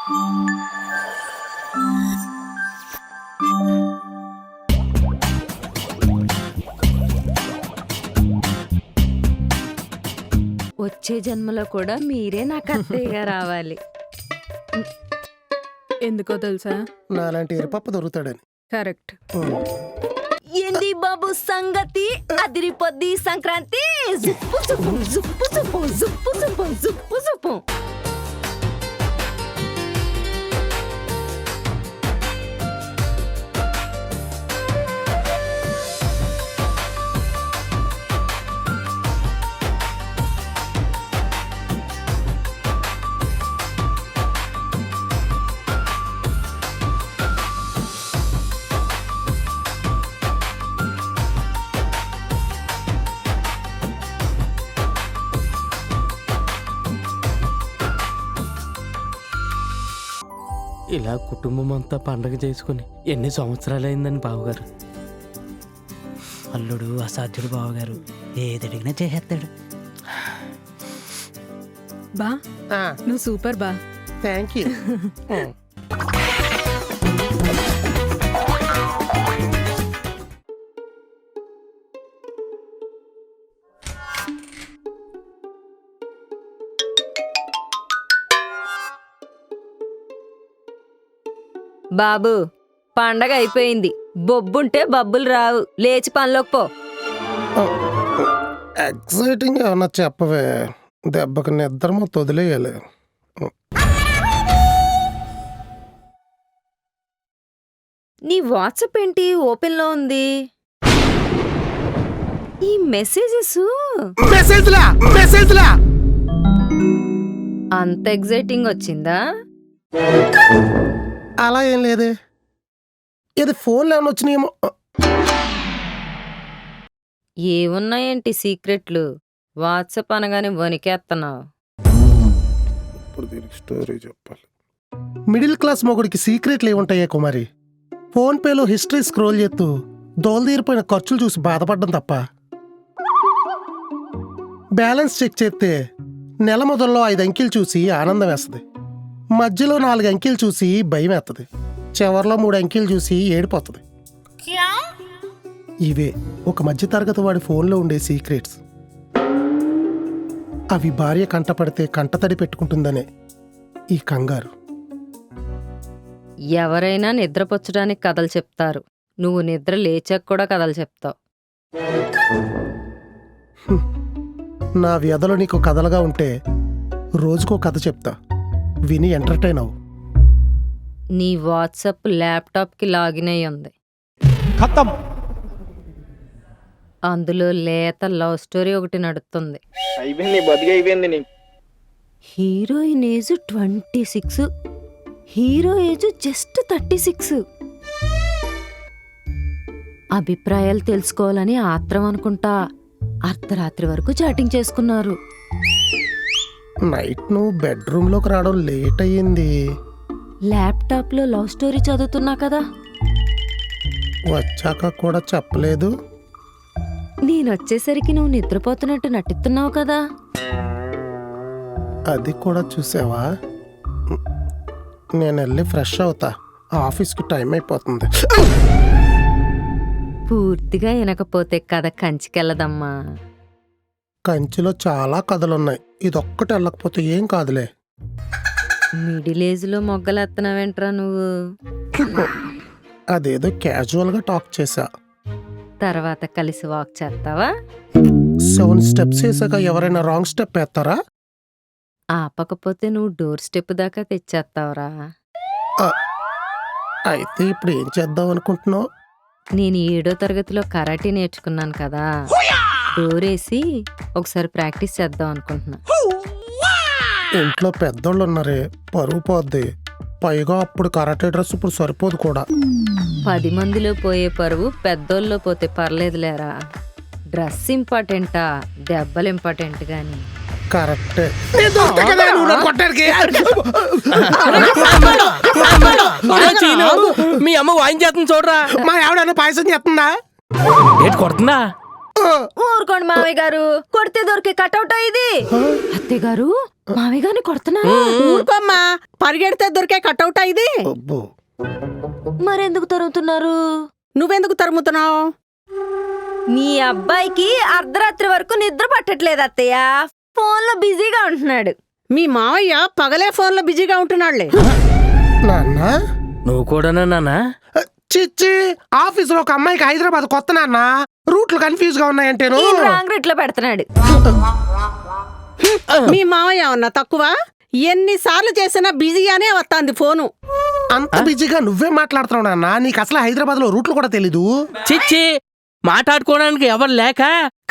వచ్చే జన్మలో కూడా మీరే నాకు అత్తయ్యగా రావాలి. ఎందుకో తెలుసా? నాలాంటి ఎరుపప్ప దొరుకుతాడని. కరెక్ట్. ఏంది బాబు సంగతి? అదిరిపోద్ది సంక్రాంతి. జుప్పు జుప్పు జుప్పు జుప్పు జుప్పు జుప్పు జుప్పు జుప్పు. ఇలా కుటుంబం అంతా పండగ చేసుకుని ఎన్ని సంవత్సరాలైందని బావగారు. అల్లుడు అసాధ్యుడు బావగారు, ఏదడిగినా చేసేస్తాడు. బా నువ్వు సూపర్ బా. Thank you. బాబు పండగ అయిపోయింది. బొబ్బుంటే బబ్బులు రావు. లేచి పనిలోకి పో. ఎక్సైటింగ్ ఏమన్నా చెప్పవే, దెబ్బకి నిద్ర మొత్తం వదిలేయాలి. నీ వాట్సాప్ ఏంటి ఓపెన్ లో ఉంది? ఈ మెసేజెస్ అంత ఎగ్జైటింగ్ వచ్చిందా? అలా ఏం లేదే, ఇది ఫోన్లో ఏమైనా వచ్చినాయేమో. ఏమున్నాయేంటి సీక్రెట్లు? వాట్సాప్ అనగానే వణికేస్తున్నావు. ఇప్పుడు దీనికి స్టోరీ చెప్పాలి. మిడిల్ క్లాస్ మొగుడికి సీక్రెట్లు ఏముంటాయే కుమారి? ఫోన్పేలో హిస్టరీ స్క్రోల్ చేస్తూ దోలదీరిపోయిన ఖర్చులు చూసి బాధపడడం తప్ప. బ్యాలెన్స్ చెక్ చేస్తే నెల మొదల్లో 5 అంకెలు చూసి ఆనందం వేస్తుంది, మధ్యలో 4 అంకెలు చూసి భయం వేస్తుంది, చివరిలో 3 అంకెలు చూసి ఏడిపోతుంది. ఇవే ఒక మధ్యతరగతి వాడి ఫోన్లో ఉండే సీక్రెట్స్. అవి భార్య కంటపడితే కంటతడి పెట్టుకుంటుందనే ఈ కంగారు. ఎవరైనా నిద్రపుచ్చడానికి కథలు చెప్తారు. నువ్వు నిద్ర లేచాక కూడా కథలు చెప్తావు. నా వ్యధలు నీకు కథలుగా ఉంటే రోజుకో కథ చెప్తా, విని ఎంటర్టైన్ అవ్వు. నీ వాట్సాప్ ల్యాప్టాప్కి లాగిన్ అయి ఉంది. అందులో లేత లవ్ స్టోరీ ఒకటి నడుస్తుంది. Heroine age 26, hero age just 36. అభిప్రాయాలు తెలుసుకోవాలని ఆత్రం అనుకుంటా అర్ధరాత్రి వరకు చాటింగ్ చేసుకున్నారు. నైట్ నువ్వు బెడ్రూమ్లోకి రావడం లేట్ అయ్యింది. ల్యాప్టాప్లో లవ్ స్టోరీ చదువుతున్నా కదా. వచ్చాక కూడా చెప్పలేదు. నేనొచ్చేసరికి నువ్వు నిద్రపోతున్నట్టు నటిస్తున్నావు కదా. అది కూడా చూసావా? నేను వెళ్ళి ఫ్రెష్ అవుతా, ఆఫీస్కి టైం అయిపోతుంది. పూర్తిగా వినకపోతే కథ కంచికెళ్ళదమ్మా. కంచిలో చాలా కథలున్నాయి, ఇదొక్కటి వెళ్ళకపోతే ఏం కాదులే. మిడిల్ ఏజ్లో మొగ్గలెత్తనావేంట్రా నువ్వు? అదేదో క్యాజువల్గా టాక్ చేశా. తర్వాత కలిసి వాక్ చేస్తావా? 7 స్టెప్స్ వేసాక ఎవరైనా రాంగ్ స్టెప్ వేస్తారా? ఆపకపోతే నువ్వు డోర్ స్టెప్ దాకా తెచ్చేస్తావురా. అయితే ఇప్పుడు ఏం చేద్దాం అనుకుంటున్నావు? నేను 7వ తరగతిలో కరాటే నేర్చుకున్నాను కదా. డోర్ వేసి ఒకసారి ప్రాక్టీస్ చేద్దాం అనుకుంటున్నా. ఇంట్లో పెద్దోళ్ళు ఉన్నారే, పరువు పోద్ది. పైగా అప్పుడు కరాటే డ్రెస్ ఇప్పుడు సరిపోదు కూడా. 10 మందిలో పోయే పరువు పెద్దోళ్ళలో పోతే పర్లేదులేరా. డ్రెస్ ఇంపార్టెంటా, దెబ్బలు ఇంపార్టెంట్ గాని. కరెక్టే. మీ అమ్మ వాయించేస్తుంది చూడరా. మా ఆవిడ పాయసం చేస్తుందా? ఏంటి కొడుతుందా? ఊరుకోండి మావయ్య గారు, కొడితే దొరికే కటౌట్ ఇది. అత్తయ్య గారు మావయ్య గారిని కొడుతున్నా? ఊరుకోమ్మా, పరిగెడితే దొరికే కటౌటా ఇది? అబ్బో. మరెందుకు తరుగుతున్నారు? నువ్వెందుకు తరుముతున్నావు? మీ అబ్బాయికి అర్ధరాత్రి వరకు నిద్ర పట్టట్లేదు అత్తయ్య. ఫోన్లో బిజీగా ఉంటున్నాడు. మీ మావయ్య పగలే ఫోన్లో బిజీగా ఉంటున్నాడులే. నాన్న నువ్వు కూడానా నాన్నా? చిచ్చి, ఆఫీసులో ఒక అమ్మాయికి హైదరాబాద్ కొత్త నాన్న, రూట్లు కన్ఫ్యూజ్ గా ఉన్నాయంటేను. ఈయన రాంగ్ రూట్ లో పెడుతున్నాడు. మీ మావయ్య ఏమన్నా తక్కువ? ఎన్నిసార్లు చేసినా బిజీగానే వస్తాంది ఫోను. అంత బిజీగా నువ్వే మాట్లాడుతున్నావు నాన్న, నీకు అసలు హైదరాబాద్ లో రూట్లు కూడా తెలీదు. చిచ్చి, మాట్లాడుకోవడానికి ఎవరు లేక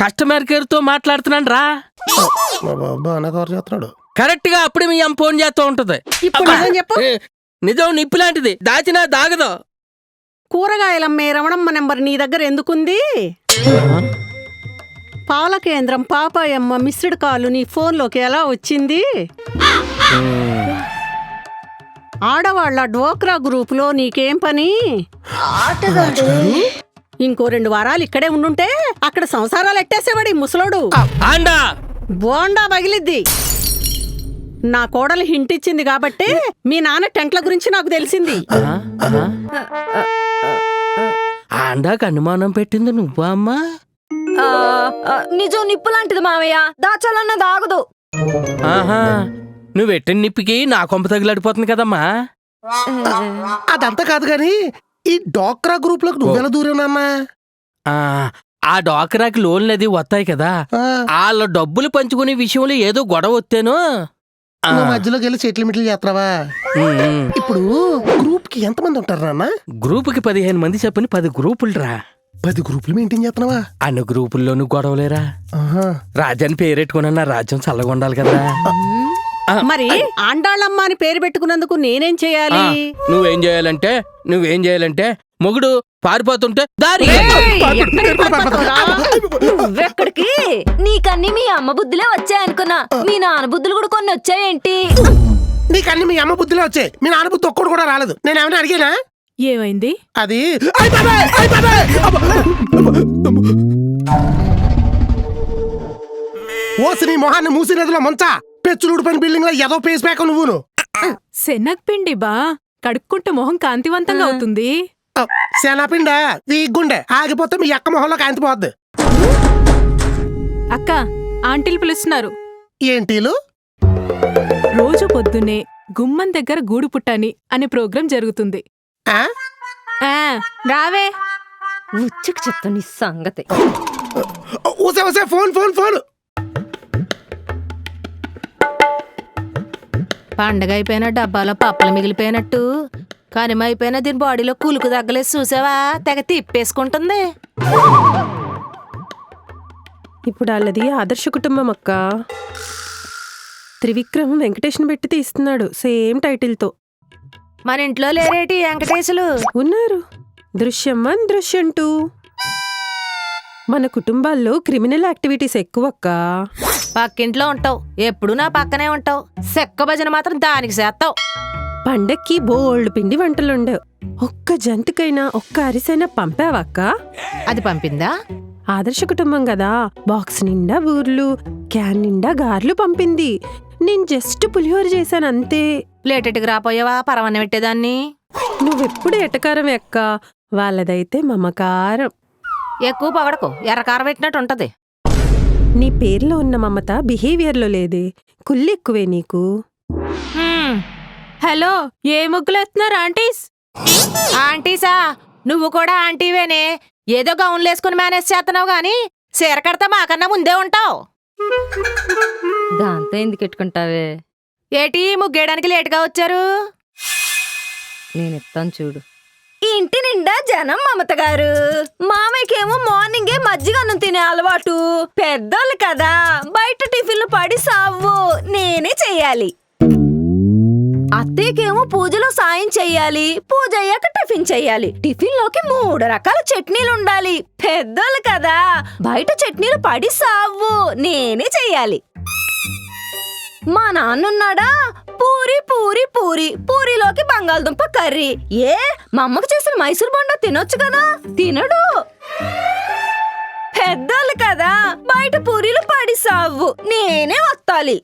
కస్టమర్ కేర్ తో మాట్లాడుతున్నాను రా. మా బాబా అనగారు చేస్తున్నాడు. కరెక్ట్ గా అప్పుడే మీ అమ్మ ఫోన్ చేస్తూ ఉంటది. ఇప్పుడు నిజం చెప్పు. నిజం నిప్పు లాంటిది, దాచినా దాగదు. కూరగాయలమ్మే రమణమ్మ నెంబర్ నీ దగ్గర ఎందుకుంది? పాల కేంద్రం పాపాయమ్మ మిస్డ్ కాల్ నీ ఫోన్లోకి ఎలా వచ్చింది? ఆడవాళ్ల డ్వాక్రా గ్రూపులో నీకేం పని? ఇంకో 2 వారాలు ఇక్కడే ఉండుంటే అక్కడ సంసారాలు ఎట్టేసేవాడి ముసలోడు. ఆండా బోండా పగిలిద్ది. నా కోడలు హింట్ ఇచ్చింది కాబట్టి మీ నాన్న టెంట్ల గురించి నాకు తెలిసింది. ఆండాకు అనుమానం పెట్టింది నువ్వా అమ్మా? నిజం నిప్పు లాంటిది మావయ్య, దాచాలన్న దాగదు. ఆహా, నువ్వు ఎట్టిన నిప్పికి నా కొంప తగిలాడిపోతుంది కదమ్మా. అదంతా కాదు గాని ఈ డాక్రా గ్రూప్ లోకి నువ్వెలా దూరం నాన్న? ఆ డాక్రాకి లోన్లు అది వస్తాయి కదా, వాళ్ళ డబ్బులు పంచుకునే విషయంలో ఏదో గొడవ వస్తేను నువ్వు మధ్యలోకి వెళ్ళి చెట్లు మిట్లు చేస్తున్నావా? ఇప్పుడు గ్రూప్ కి ఎంతమంది ఉంటారు నాన్న? గ్రూప్ కి 15 మంది చెప్పని 10 గ్రూపులు రా. 10 గ్రూపులు మెయింటైన్ చేస్తున్నావా? అన్ని గ్రూపుల్లోనూ గొడవలేరా. ఆహా. రాజ్యాన్ని పేరెట్టుకున్నా రాజ్యం చల్లగా ఉండాలి కదా. మరి ఆండాళ్ళమ్మ అని పేరు పెట్టుకున్నందుకు నేనేం చేయాలి? నువ్వేం చేయాలంటే మొగుడు పారిపోతుంటే దారి నువ్వెక్కడికి? నీకన్నీ మీ అమ్మ బుద్ధులే వచ్చాయనుకున్నా, మీ నాన్న బుద్ధులు కూడా కొన్ని వచ్చాయేంటి? నీకన్నీ మీ అమ్మ బుద్ధిలో వచ్చాయి, మీ నాన్న బుద్ధి ఒక్కడు కూడా రాలేదు. నేను ఏమైనా అడిగానా? ఏమైంది? అది ఓసి నీ మొహాన్ని మూసి నదిలో ముంచా, పెచ్చులుడిపోయిన బిల్డింగ్ లో ఏదో పేస్ ప్యాక్ నువ్వును. శనగపిండి బా, కడుక్కుంటే మొహం కాంతివంతంగా అవుతుంది. శనపిండ వీగుండే ఆగిపోతే మీ అక్క మొహంలో కాంతిపోద్ది. అక్క, ఆంటీలు పిలుస్తున్నారు. ఏంటీలు? రోజు పొద్దున్నే గుమ్మం దగ్గర గూడు పుట్టాని అనే ప్రోగ్రాం జరుగుతుంది. ఆ? రావే. ఉచ్చుకు చెప్తా నీ సంగతి. ఊసే ఫోన్ ఫోన్ ఫోన్. పండగ అయిపోయిన డబ్బాలో పప్పలు మిగిలిపోయినట్టు కనిమైపోయిన దీని బాడీలో కులుకు తగ్గలేదు చూసావా? తెగ తిప్పేసుకుంటుంది. ఇప్పుడు వాళ్ళది ఆదర్శ కుటుంబం అక్క. త్రివిక్రమ్ వెంకటేష్ని పెట్టి తీస్తున్నాడు సేమ్ టైటిల్తో. మన ఇంట్లో లేరేటి వెంకటేశులు? ఉన్నారు. దృశ్యం 1, దృశ్యం 2. మన కుటుంబాల్లో క్రిమినల్ యాక్టివిటీస్ ఎక్కువక్క. పక్కింట్లో ఉంటావు, ఎప్పుడు నా పక్కనే ఉంటావు. సెక్క భజన మాత్రం దానికి చేస్తావు. పండక్కి బోల్డ్ పిండి వంటలుండవు. ఒక్క జంతుకైనా ఒక్క అరిసైనా పంపావక్క? అది పంపిందా? ఆదర్శ కుటుంబం కదా, బాక్స్ నిండా బూర్లు, క్యాన్ నిండా గార్లు పంపింది. నేను జస్ట్ పులిహోర చేశాను అంతే. ప్లేటెట్కి రాపోయావా పరవన్న పెట్టేదాన్ని? నువ్వెప్పుడు ఎటకారం అక్క, వాళ్ళదైతే మమకారం. ఎక్కువ పొగడకు, ఎర్రకారం పెట్టినట్టు ఉంటది. నీ పేర్లో ఉన్న మమత బిహేవియర్లో లేదే, కుళ్ళెక్కువే నీకు. హలో, ఏ ముగ్గులేస్తున్నారు ఆంటీస్? ఆంటీసా? నువ్వు కూడా ఆంటీవేనే. ఏదో గౌన్లేసుకుని మేనేజ్ చేస్తున్నావు గాని చీర కడతా మాకన్నా ముందే ఉంటావు. దాంతో ఎందుకు ఎట్టుకుంటావే? ఏటి ముగ్గేయడానికి లేటుగా వచ్చారు? నేను ఇస్తాను చూడు. ఇంటి నిండా జనం మమత గారు. మామయ్యకేమో మార్నింగే మజ్జిగ అన్నం తినే అలవాటు. పెద్దోళ్ళు కదా, బయట టిఫిన్లు పడి సావు, నేనే చెయ్యాలి. అత్తయ్యకేమో పూజలో సాయం చెయ్యాలి, పూజ అయ్యాక టిఫిన్ చెయ్యాలి. టిఫిన్ లోకి 3 రకాల చట్నీలు ఉండాలి. పెద్దోళ్ళు కదా, బయట చట్నీలు పడి సావు, నేనే చెయ్యాలి. మా నాన్నున్నాడా, పూరి పూరి పూరి, పూరిలోకి బంగాళదుంప కర్రీ. ఏ మా అమ్మకు చేసిన మైసూర్ బొండా తినొచ్చు కదా, తినడు. పెద్దోళ్ళు కదా, బయట పూరీలు పడి సావు, నేనే వత్తాలి.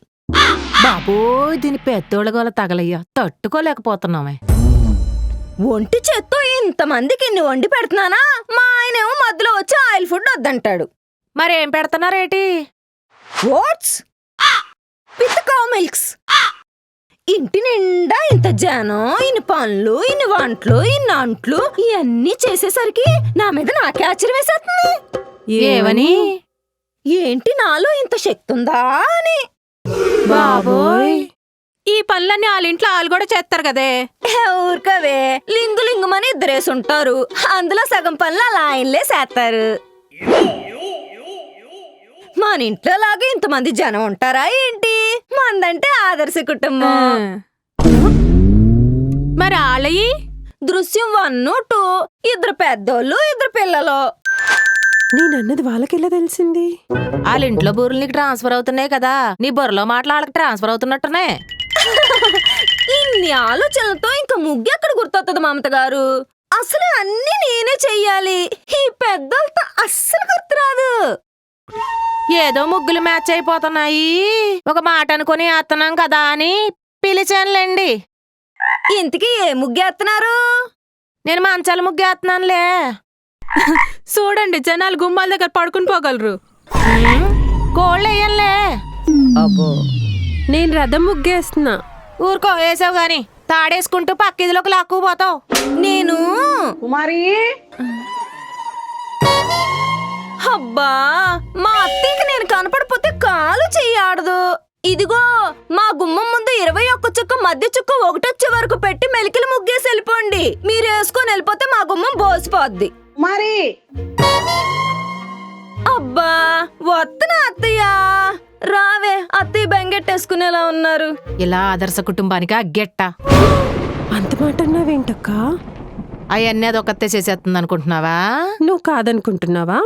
బాబోయ్ దీని పెద్దోళ్ళ గోల తగలయ్యా తట్టుకోలేకపోతున్నామే. ఒంటి చేత్తో ఇంతమందికి ఇన్ని వండి పెడుతున్నానా? మా ఆయనేమో మధ్యలో వచ్చి ఆయిల్ ఫుడ్ వద్దంటాడు. మరేం పెడుతున్నారేటి? Oats with cow milks. ఇంటి నిండా ఇంత జనం, ఇన్ని పనులు, ఇన్ని వంటలు, ఇన్ని అంట్లు ఇవన్నీ చేసేసరికి నా మీద నాకే ఆశ్చర్యం వేసేస్తుంది. ఏవని? ఏంటి నాలో ఇంత శక్తి ఉందా అని. బాబోయ్ ఈ పనులన్నీ వాళ్ళ ఇంట్లో వాళ్ళు కూడా చేస్తారు కదే. ఊరుకవే, లింగు లింగుమని ఇద్దరేసుంటారు. అందులో సగం పనులు అలా ఆయనలే చేస్తారు. మన ఇంట్లో లాగా ఇంతమంది జనం ఉంటారా ఏంటి? మందంటే ఆదర్శ కుటుంబం. మరి ఆలయి దృశ్యం 1, 2 ఇద్దరు పెద్దోళ్ళు, ఇద్దరు పిల్లలు. నేనన్నది వాళ్ళకెలా తెలిసింది? వాళ్ళ ఇంట్లో బుర్రలు నీకు ట్రాన్స్ఫర్ అవుతున్నాయి కదా, నీ బుర్రలో మాటలు వాళ్ళకి ట్రాన్స్ఫర్ అవుతున్నట్టునే. ఇన్ని ఆలోచనలతో ఇంకా ముగ్గు ఎక్కడ గుర్తొస్తుంది మమత గారు? అసలు అన్ని నేనే చెయ్యాలి. ఈ పెద్దోళ్ళతో అస్సలు గుర్తురాదు. ఏదో ముగ్గులు మ్యాచ్ అయిపోతున్నాయి, ఒక మాట అనుకుని వేస్తున్నాం కదా అని పిలిచానులేండి. ఇంతకీ ఏ ముగ్గేస్తున్నారు? నేను మంచాల ముగ్గు వేస్తున్నానులే. చూడండి జనాలు గుమ్మాల దగ్గర పడుకుని పోగలరు. కోళ్ళు వేయనులే. అబ్బో, నేను రథం ముగ్గేస్తున్నా. ఊరుకో వేసావు గాని తాడేసుకుంటూ పక్కిదిలోకి లాక్కుపోతావు. నేను కుమారి అబ్బా, మా అత్తయ్యకి నేను కనపడిపోతే కాలు చెయ్యాడదు. ఇదిగో మా గుమ్మం ముందు 21 చుక్క మధ్య చుక్క ఒకటొచ్చే వరకు పెట్టి మెలికలు ముగ్గేసి వెళ్ళిపోండి. మీరు వేసుకొని వెళ్ళిపోతే మా గుమ్మం బోసిపోద్ది. మరి అబ్బా వత్తనా అత్తయ్య. రావే, అత్తయ్య బెంగెట్టేసుకునేలా ఉన్నారు. ఇలా ఆదర్శ కుటుంబానికి ఆ గెట్ట అంత మాట అన్నావేంటక్కా? అవన్నీ అదొకతే చేసేస్తుంది అనుకుంటున్నావా? నువ్వు కాదనుకుంటున్నావా?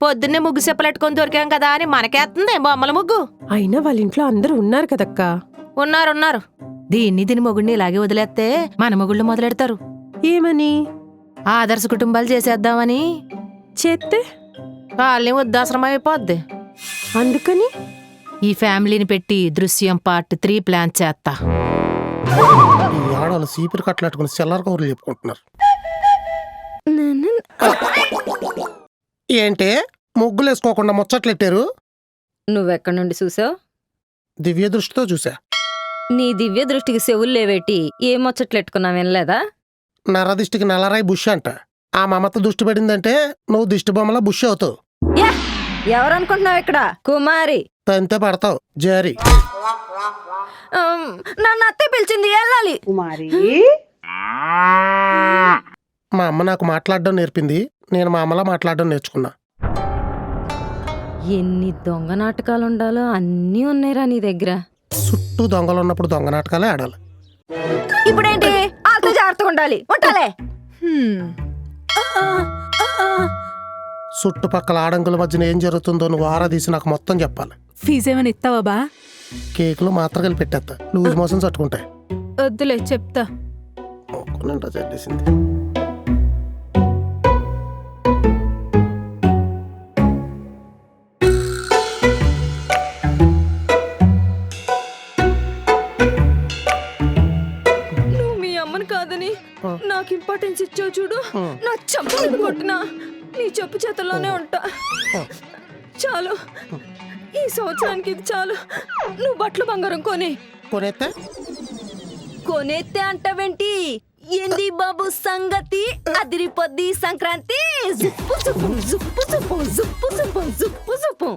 పొద్దున్నే ముగ్గు చెప్పలెట్టుకొని దొరికాం కదా అని మనకేస్తుంది బొమ్మల ముగ్గు. అయినా వాళ్ళ ఇంట్లో అందరూ ఉన్నారు కదక్కా. ఉన్నారు. దీని మొగుడిని ఇలాగే వదిలేస్తే మన మొగుళ్ళు మొదలెడతారు. ఏమని? ఆదర్శ కుటుంబాలు చేసేద్దామని. చేస్తే వాళ్ళని వృద్ధాశ్రమం అయిపోద్ది. అందుకని ఈ ఫ్యామిలీని పెట్టి దృశ్యం పార్ట్ 3 ప్లాన్ చేస్తా. ఈ ఆడవాళ్ళు సీపిరి కట్టలేట్టుకుని సెల్లర్ కౌరులు చెప్పుకుంటున్నారు. ఏంటే ముగ్గులు వేసుకోకుండా ముచ్చట్లెట్టారు? నువ్వెక్కడి నుండి చూసావు? దివ్య దృష్టితో చూసా. నీ దివ్య దృష్టికి చెవులు లేవేటి? ఏ ముచ్చట్లెట్టుకున్నా వినలేదా? నరదిష్టికి నల్లరాయి బుష్ అంట. ఆ మమత దృష్టి పడిందంటే నువ్వు దిష్టి బొమ్మలా బుష్ అవుతావు. ఎవరనుకుంటున్నావు ఇక్కడ? కుమారి. తంతే పడతావు జారి. నన్ను అత్తయ్య పిలిచింది, వెళ్ళాలి. కుమారి మా అమ్మ నాకు మాట్లాడడం నేర్పింది, నేను మా అమ్మలా మాట్లాడడం నేర్చుకున్నా. ఎన్ని దొంగ నాటకాలు ఉండాలో అన్నీ ఉన్నాయిరా నీ దగ్గర. చుట్టూ దొంగలు ఉన్నప్పుడు దొంగ నాటకాలే ఆడాలి. ఇప్పుడేంటి? వాళ్ళతో జాగ్రత్తగా ఉండాలి. ఉంటాలే. చుట్టుపక్కల ఆడంగుల మధ్యన ఏం జరుగుతుందో నువ్వు ఆరా తీసి నాకు మొత్తం చెప్పాలి. ఫీజు ఏమైనా ఇస్తావా బా? కేకులు మాత్రలు పెట్టేస్తా, లూజ్ మోషన్ చట్టుకుంటాయి. వద్దులే చెప్తా. మొక్కునంట చెడ్డేసింది. నువ్వు మీ అమ్మని కాదని నాకు ఇంపార్టెన్స్ ఇచ్చావు చూడు. నా చెప్పు మీద కొట్టినా నీ చెప్పు చేతుల్లోనే ఉంటా. చాలు, ఈ సంవత్సరానికి ఇది చాలు. నువ్వు బట్టలు బంగారం కొనేస్తే అంటావేంటి? ఏంది బాబు సంగతి? అదిరిపోద్ది సంక్రాంతి. జుప్పు జుప్పు జుప్పు జుప్పు జుప్పు జుప్పు జుప్పు జుప్పు